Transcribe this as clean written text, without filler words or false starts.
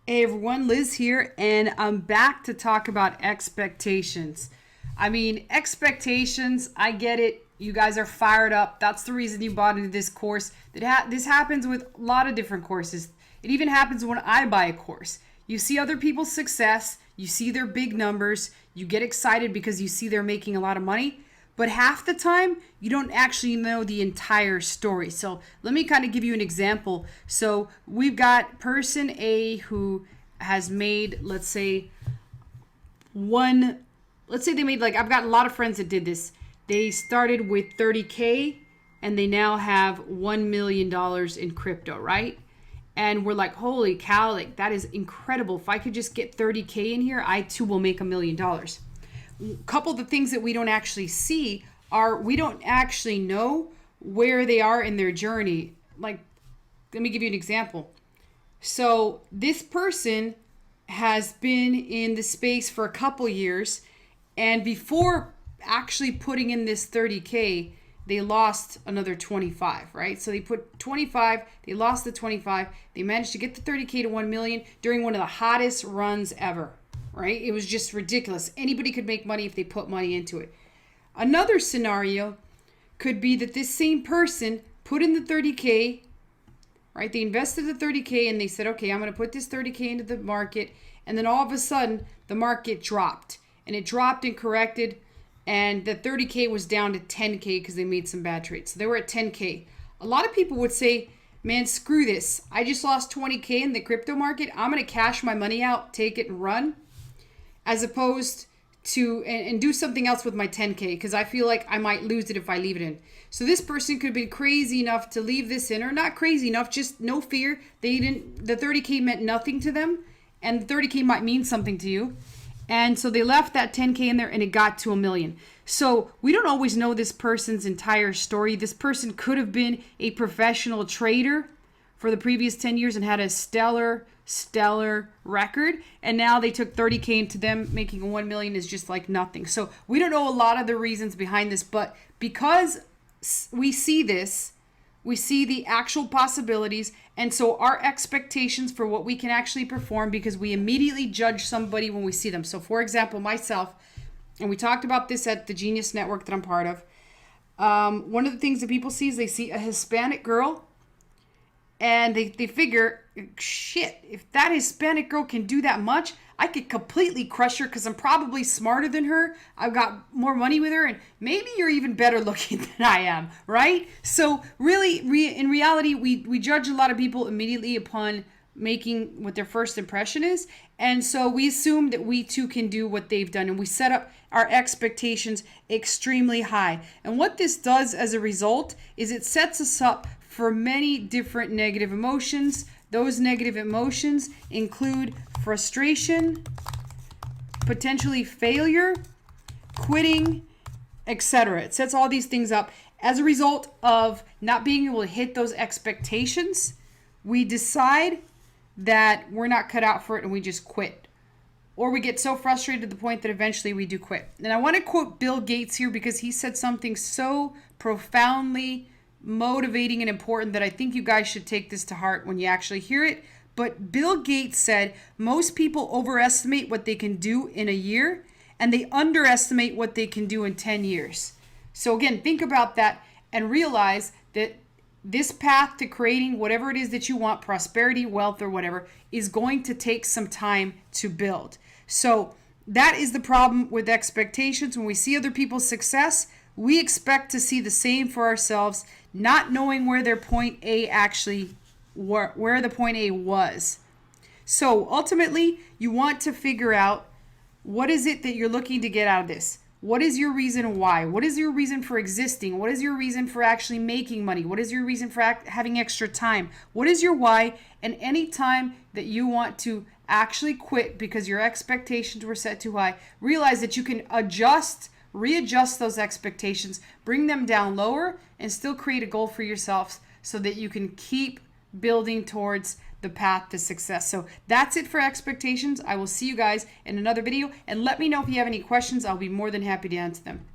Hey everyone, Liz here, and I'm back to talk about expectations. I mean, expectations, I get it. You guys are fired up. That's the reason you bought into this course. This happens with a lot of different courses. It even happens when I buy a course. You see other people's success, you see their big numbers, you get excited because you see they're making a lot of money. But half the time, you don't actually know the entire story. So let me kind of give you an example. So we've got person A who has made, let's say they made, like, I've got a lot of friends that did this. They started with 30K and they now have $1 million in crypto, right? And we're like, holy cow, like that is incredible. If I could just get 30K in here, I too will make $1 million. Couple of the things that we don't actually see are we don't actually know where they are in their journey. Like, let me give you an example. So this person has been in the space for a couple years, and before actually putting in this 30K, they lost another 25, right? So they put 25, they lost the 25, they managed to get the 30K to 1 million during one of the hottest runs ever, right? It was just ridiculous. Anybody could make money if they put money into it. Another scenario could be that this same person put in the 30K, right? They invested the 30K and they said, okay, I'm going to put this 30K into the market. And then all of a sudden, the market dropped. And it dropped and corrected. And the 30K was down to 10K because they made some bad trades. So they were at 10K. A lot of people would say, man, screw this. I just lost 20K in the crypto market. I'm going to cash my money out, take it and run, as opposed to and do something else with my 10K because I feel like I might lose it if I leave it in. So this person could have been crazy enough to leave this in, or not crazy enough, just no fear. The 30K meant nothing to them, and the 30K might mean something to you. And so they left that 10K in there and it got to 1 million. So we don't always know this person's entire story. This person could have been a professional trader for the previous 10 years and had a stellar record, and now they took 30K into them. Making 1 million is just like nothing. So we don't know a lot of the reasons behind this, but because we see this, we see the actual possibilities, and so our expectations for what we can actually perform, because we immediately judge somebody when we see them. So for example, myself, and we talked about this at the Genius Network that I'm part of, one of the things that people see is they see a Hispanic girl and they figure, shit, if that Hispanic girl can do that much, I could completely crush her because I'm probably smarter than her. I've got more money with her, and maybe you're even better looking than I am, right? So really, in reality, we judge a lot of people immediately upon making what their first impression is. And so we assume that we too can do what they've done, and we set up our expectations extremely high. And what this does as a result is it sets us up for many different negative emotions. Those negative emotions include frustration, potentially failure, quitting, etc. It sets all these things up. As a result of not being able to hit those expectations, we decide that we're not cut out for it and we just quit. Or we get so frustrated to the point that eventually we do quit. And I want to quote Bill Gates here because he said something so profoundly motivating and important that I think you guys should take this to heart when you actually hear it. But Bill Gates said most people overestimate what they can do in a year and they underestimate what they can do in 10 years. So again, think about that and realize that this path to creating whatever it is that you want, prosperity, wealth, or whatever, is going to take some time to build. So that is the problem with expectations. When we see other people's success, we expect to see the same for ourselves, not knowing where their point A actually, where the point A was. So ultimately, you want to figure out what is it that you're looking to get out of this. What is your reason why? What is your reason for existing? What is your reason for actually making money? What is your reason for having extra time? What is your why? And any time that you want to actually quit because your expectations were set too high, realize that you can readjust those expectations, bring them down lower, and still create a goal for yourselves so that you can keep building towards the path to success. So that's it for expectations. I will see you guys in another video, and let me know if you have any questions. I'll be more than happy to answer them.